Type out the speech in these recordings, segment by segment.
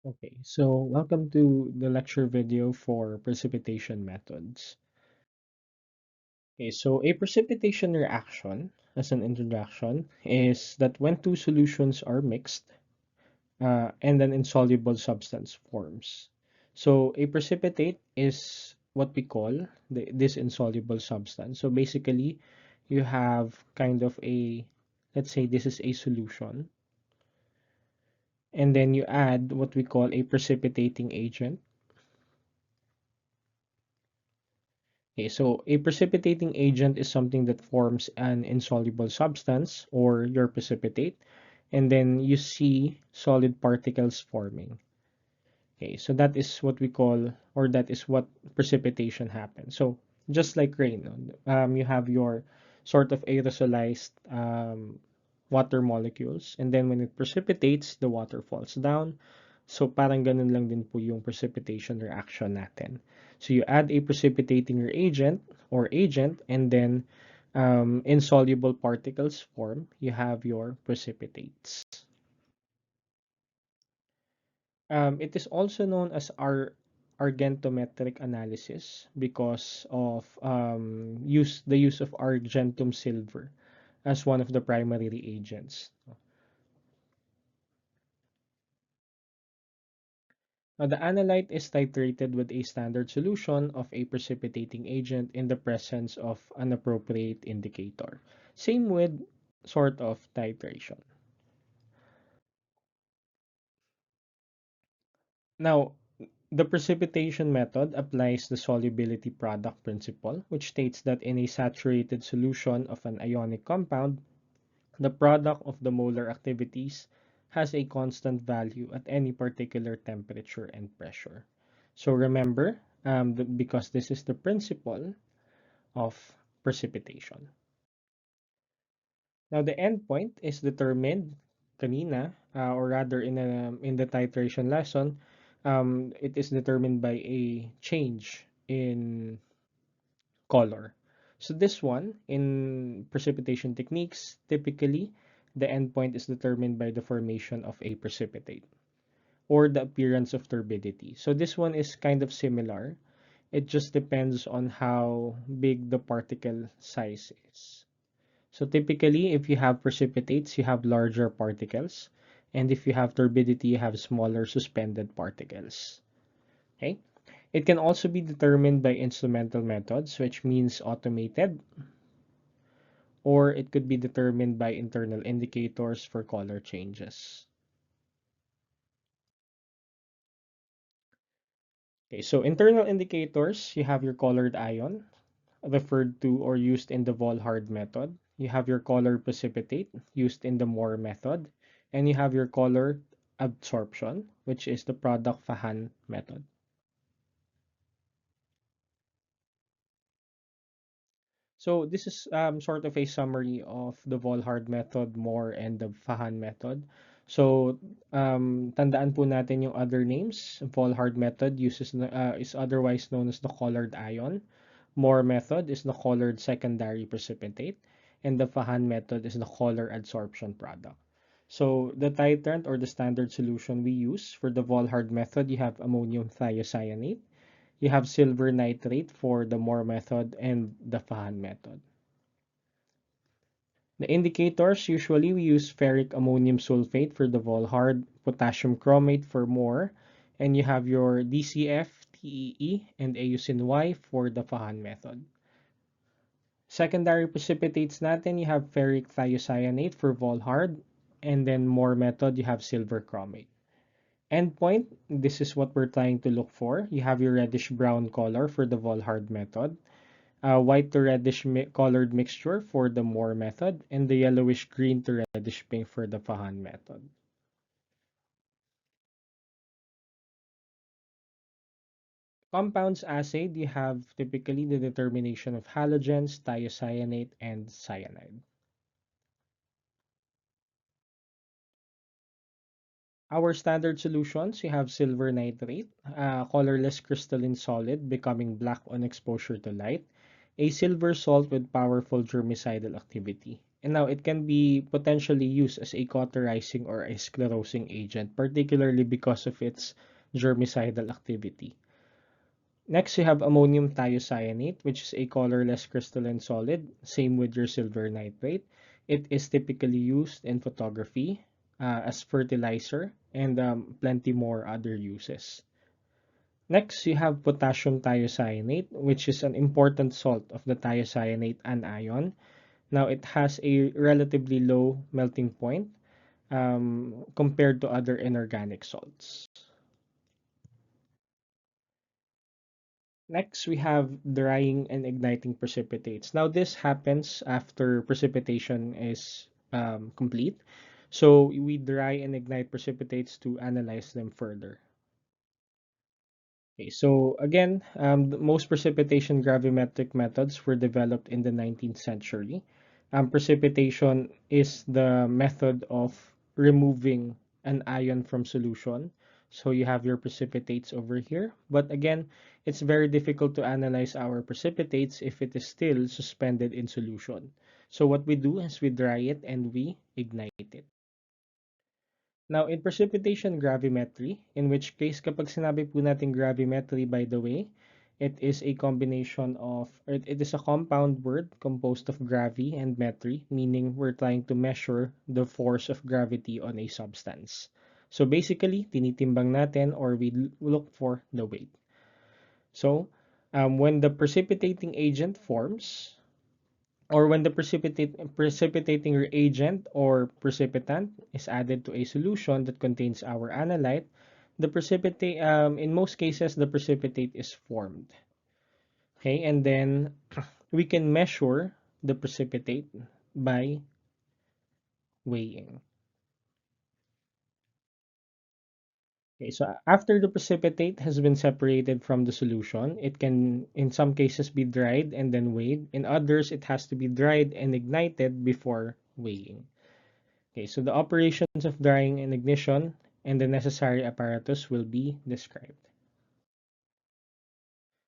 Okay, so welcome to the lecture video for precipitation methods. Okay, so a precipitation reaction, as an introduction, is that when two solutions are mixed and an insoluble substance forms. So a precipitate is what we call this insoluble substance. So basically, you have kind of let's say this is a solution, and then you add what we call a precipitating agent. Okay, so a precipitating agent is something that forms an insoluble substance or your precipitate, and then you see solid particles forming. Okay, so that is what we call, or that is what precipitation happens. So just like rain, no? You have your sort of aerosolized water molecules, and then when it precipitates, the water falls down. So parang ganun lang din po yung precipitation reaction natin. So you add a precipitating reagent or agent, and then insoluble particles form. You have your precipitates. It is also known as argentometric analysis because of the use of argentum silver as one of the primary reagents. Now, the analyte is titrated with a standard solution of a precipitating agent in the presence of an appropriate indicator. Same with sort of titration. Now, the precipitation method applies the solubility product principle, which states that in a saturated solution of an ionic compound, the product of the molar activities has a constant value at any particular temperature and pressure. So remember, because this is the principle of precipitation. Now, the endpoint is determined kanina, or rather in the titration lesson, it is determined by a change in color. So this one, in precipitation techniques, typically the endpoint is determined by the formation of a precipitate or the appearance of turbidity. So this one is kind of similar. It just depends on how big the particle size is. So typically, if you have precipitates, you have larger particles. And if you have turbidity, you have smaller suspended particles. Okay? It can also be determined by instrumental methods, which means automated, or it could be determined by internal indicators for color changes. Okay, so internal indicators, you have your colored ion, referred to or used in the Volhard method. You have your color precipitate, used in the Mohr method. And you have your color absorption, which is the product Fahan method. So this is sort of a summary of the Volhard method, Mohr, and the Fahan method. So tandaan po natin yung other names. Volhard method is otherwise known as the colored ion. Mohr method is the colored secondary precipitate, and the Fahan method is the color adsorption product. So the titrant or the standard solution we use for the Volhard method, you have ammonium thiocyanate, you have silver nitrate for the Mohr method, and the Fahan method. The indicators, usually we use ferric ammonium sulfate for the Volhard, potassium chromate for Mohr, and you have your DCF, TEE, and AUSIN Y for the Fahan method. Secondary precipitates natin, you have ferric thiocyanate for Volhard, and then Mohr method, you have silver chromate. Endpoint, this is what we're trying to look for. You have your reddish-brown color for the Volhard method, white to reddish colored mixture for the Mohr method, and the yellowish-green to reddish-pink for the Fahan method. Compounds assayed, you have typically the determination of halogens, thiocyanate, and cyanide. Our standard solutions, you have silver nitrate, colorless crystalline solid becoming black on exposure to light, a silver salt with powerful germicidal activity. And now it can be potentially used as a cauterizing or a sclerosing agent, particularly because of its germicidal activity. Next, you have ammonium thiocyanate, which is a colorless crystalline solid. Same with your silver nitrate. It is typically used in photography, as fertilizer, and plenty more other uses. Next, you have potassium thiocyanate, which is an important salt of the thiocyanate anion. Now, it has a relatively low melting point compared to other inorganic salts. Next, we have drying and igniting precipitates. Now, this happens after precipitation is complete. So, we dry and ignite precipitates to analyze them further. Okay, so again, most precipitation gravimetric methods were developed in the 19th century. Precipitation is the method of removing an ion from solution. So you have your precipitates over here. But again, it's very difficult to analyze our precipitates if it is still suspended in solution. So what we do is we dry it and we ignite it. Now, in precipitation gravimetry, in which case kapag sinabi po natin gravimetry, by the way, it is a combination of, or it is a compound word composed of gravi and metry, meaning we're trying to measure the force of gravity on a substance. So basically, tinitimbang natin or we look for the weight. So, when the precipitating agent forms, or when the precipitating reagent or precipitant is added to a solution that contains our analyte, the precipitate in most cases the precipitate is formed. Okay, and then we can measure the precipitate by weighing. Okay, so after the precipitate has been separated from the solution, it can in some cases be dried and then weighed. In others, it has to be dried and ignited before weighing. Okay, so the operations of drying and ignition and the necessary apparatus will be described.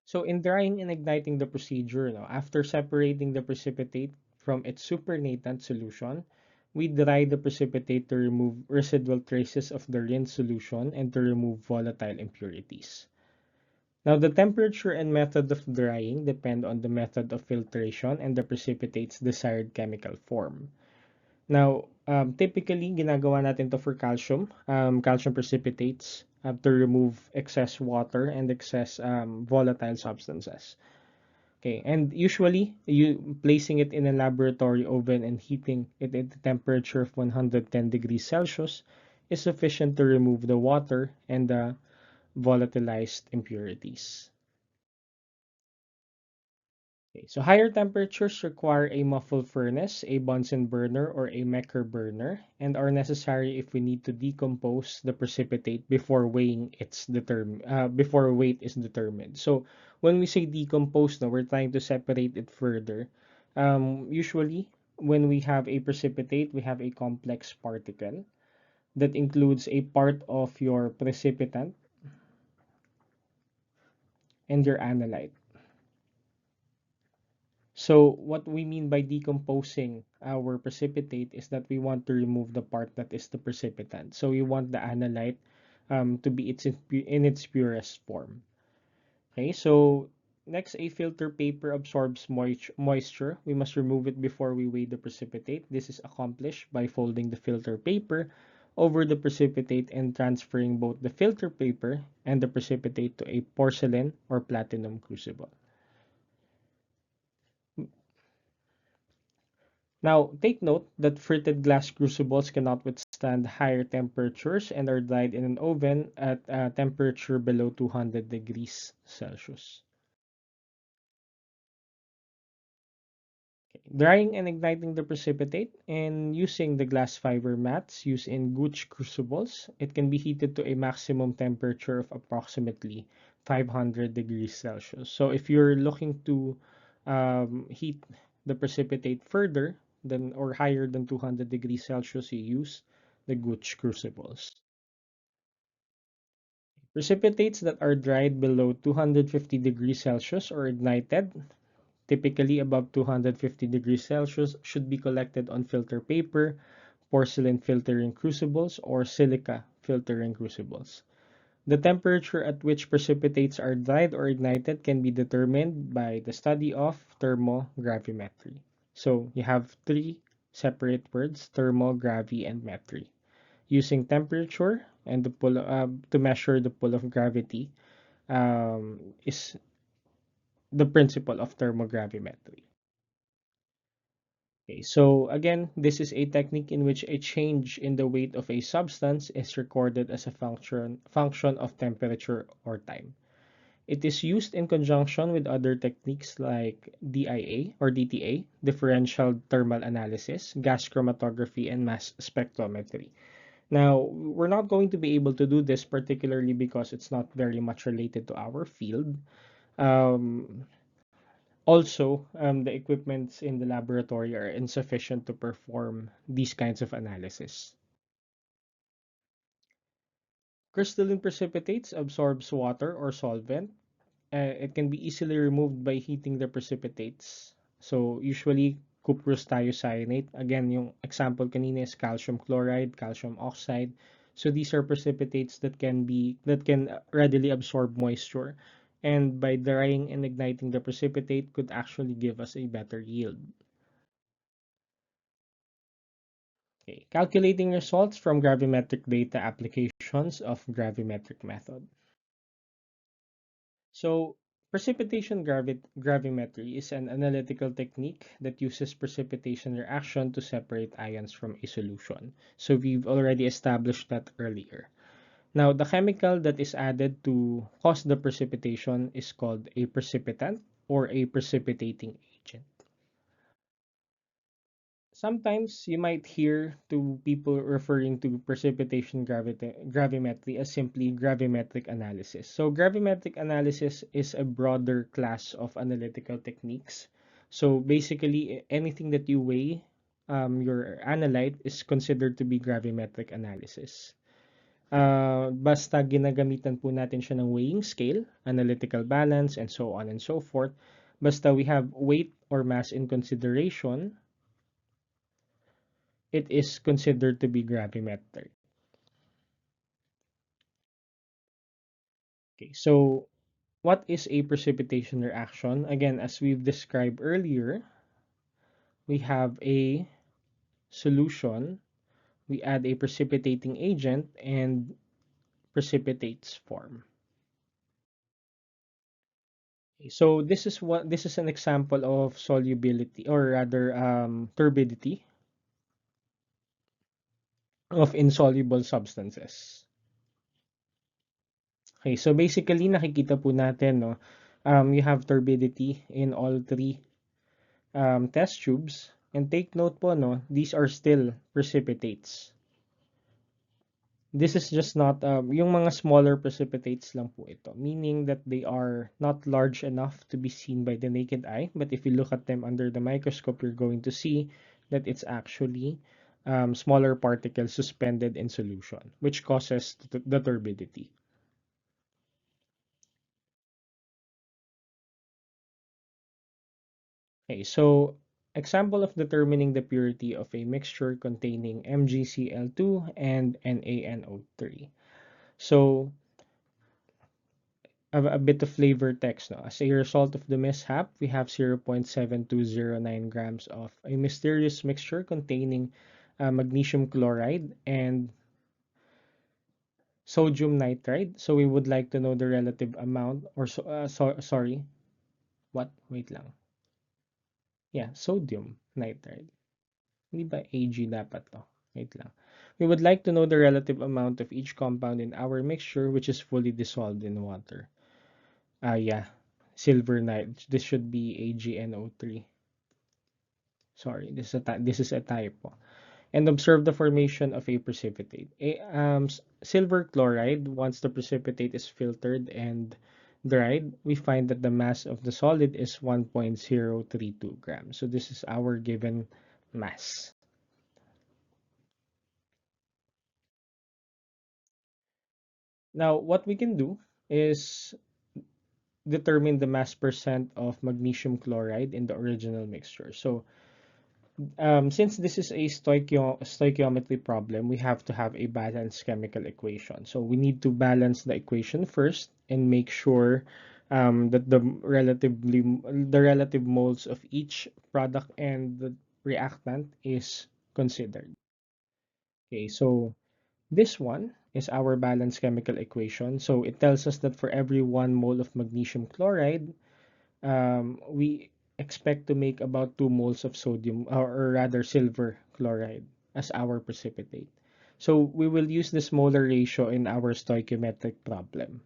So in drying and igniting the procedure, after separating the precipitate from its supernatant solution, we dry the precipitate to remove residual traces of the rinsed solution and to remove volatile impurities. Now, the temperature and method of drying depend on the method of filtration and the precipitate's desired chemical form. Now, typically, ginagawa natin to for calcium, calcium precipitates to remove excess water and excess volatile substances. Okay, and usually, you placing it in a laboratory oven and heating it at the temperature of 110 degrees Celsius is sufficient to remove the water and the volatilized impurities. Okay, so higher temperatures require a muffle furnace, a Bunsen burner, or a Mecker burner, and are necessary if we need to decompose the precipitate before before weight is determined. So when we say decompose, now we're trying to separate it further. Usually, when we have a precipitate, we have a complex particle that includes a part of your precipitant and your analyte. So what we mean by decomposing our precipitate is that we want to remove the part that is the precipitant. So we want the analyte to be in its purest form. Okay, so next, a filter paper absorbs moisture. We must remove it before we weigh the precipitate. This is accomplished by folding the filter paper over the precipitate and transferring both the filter paper and the precipitate to a porcelain or platinum crucible. Now, take note that fritted glass crucibles cannot withstand higher temperatures and are dried in an oven at a temperature below 200 degrees Celsius. Okay. Drying and igniting the precipitate and using the glass fiber mats used in Gooch crucibles, it can be heated to a maximum temperature of approximately 500 degrees Celsius. So if you're looking to heat the precipitate further than or higher than 200 degrees Celsius, you use the Gooch crucibles. Precipitates that are dried below 250 degrees Celsius or ignited typically above 250 degrees Celsius, should be collected on filter paper, porcelain filtering crucibles, or silica filtering crucibles. The temperature at which precipitates are dried or ignited can be determined by the study of thermogravimetry. So you have three separate words: thermo, gravi, and metry. Using temperature and the pull to measure the pull of gravity is the principle of thermogravimetry. Okay, so again, this is a technique in which a change in the weight of a substance is recorded as a function of temperature or time. It is used in conjunction with other techniques like DIA or DTA, differential thermal analysis, gas chromatography, and mass spectrometry. Now, we're not going to be able to do this particularly because it's not very much related to our field. Um, the equipments in the laboratory are insufficient to perform these kinds of analysis. Crystalline precipitates absorbs water or solvent. It can be easily removed by heating the precipitates. So usually cuprous thiocyanate. Again, yung example kanina is calcium chloride, calcium oxide. So these are precipitates that can readily absorb moisture. And by drying and igniting the precipitate could actually give us a better yield. Okay. Calculating results from gravimetric data applications of gravimetric method. So, gravimetry is an analytical technique that uses precipitation reaction to separate ions from a solution. So, we've already established that earlier. Now, the chemical that is added to cause the precipitation is called a precipitant or a precipitating agent. Sometimes you might hear to people referring to gravimetry as simply gravimetric analysis. So gravimetric analysis is a broader class of analytical techniques. So basically, anything that you weigh, your analyte is considered to be gravimetric analysis. Basta ginagamitan po natin siya ng weighing scale, analytical balance, and so on and so forth. Basta we have weight or mass in consideration, it is considered to be gravimetric. Okay, so what is a precipitation reaction? Again, as we've described earlier, we have a solution, we add a precipitating agent, and precipitates form. Okay, so this is an example of solubility, or rather turbidity of insoluble substances. Okay, so basically nakikita po natin, no, you have turbidity in all three test tubes. And take note po, no, these are still precipitates. This is just not, yung mga smaller precipitates lang po ito. Meaning that they are not large enough to be seen by the naked eye. But if you look at them under the microscope, you're going to see that it's actually smaller particles suspended in solution, which causes the turbidity. Okay, so example of determining the purity of a mixture containing MgCl2 and NaNO3. So a bit of flavor text. No? As a result of the mishap, we have 0.7209 grams of a mysterious mixture containing magnesium chloride and sodium nitride. So we would like to know the relative amount, or sorry, what? Wait lang. Yeah, sodium nitride. Hindi ba Ag dapat to? Wait lang. We would like to know the relative amount of each compound in our mixture which is fully dissolved in water. Yeah. Silver night. This should be AgNO3. Sorry, this is a typo. And observe the formation of a precipitate. Silver chloride, once the precipitate is filtered and dried, we find that the mass of the solid is 1.032 grams. So this is our given mass. Now, what we can do is determine the mass percent of magnesium chloride in the original mixture. So since this is a stoichiometry problem, we have to have a balanced chemical equation. So we need to balance the equation first and make sure that the relative moles of each product and the reactant is considered. Okay, so this one is our balanced chemical equation. So it tells us that for every 1 mole of magnesium chloride, we expect to make about 2 moles of sodium, or rather silver chloride, as our precipitate. So we will use this molar ratio in our stoichiometric problem.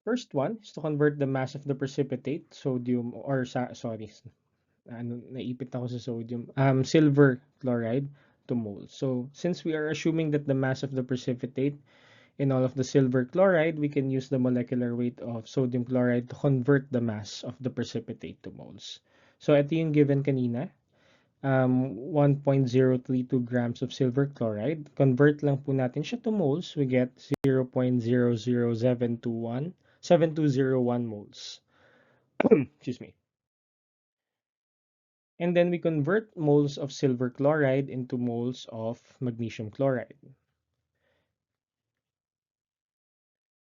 First one is to convert the mass of the precipitate, sodium, or sorry, naipit ako sa sodium, silver chloride to moles. So since we are assuming that the mass of the precipitate in all of the silver chloride, we can use the molecular weight of sodium chloride to convert the mass of the precipitate to moles. So ito yung given kanina, 1.032 grams of silver chloride. Convert lang po natin siya to moles. We get 0.00721 moles. Excuse me. And then we convert moles of silver chloride into moles of magnesium chloride.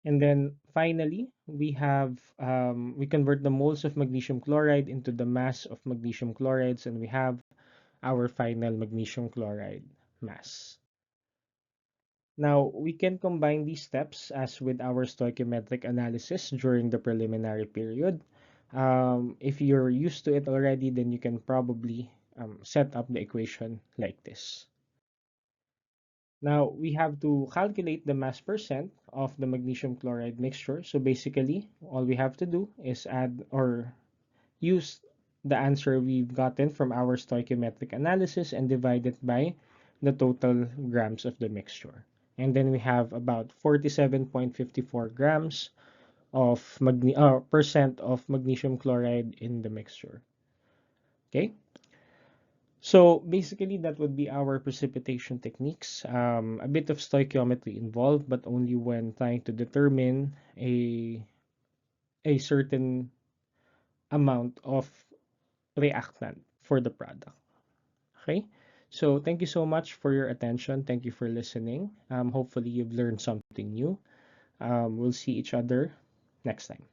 And then finally, we convert the moles of magnesium chloride into the mass of magnesium chlorides, and we have our final magnesium chloride mass. Now, we can combine these steps as with our stoichiometric analysis during the preliminary period. If you're used to it already, then you can probably set up the equation like this. Now, we have to calculate the mass percent of the magnesium chloride mixture. So basically, all we have to do is add or use the answer we've gotten from our stoichiometric analysis and divide it by the total grams of the mixture. And then we have about 47.54 grams of percent of magnesium chloride in the mixture. Okay? So basically, that would be our precipitation techniques. A bit of stoichiometry involved, but only when trying to determine a certain amount of reactant for the product. Okay? So thank you so much for your attention. Thank you for listening. Hopefully, you've learned something new. We'll see each other next time.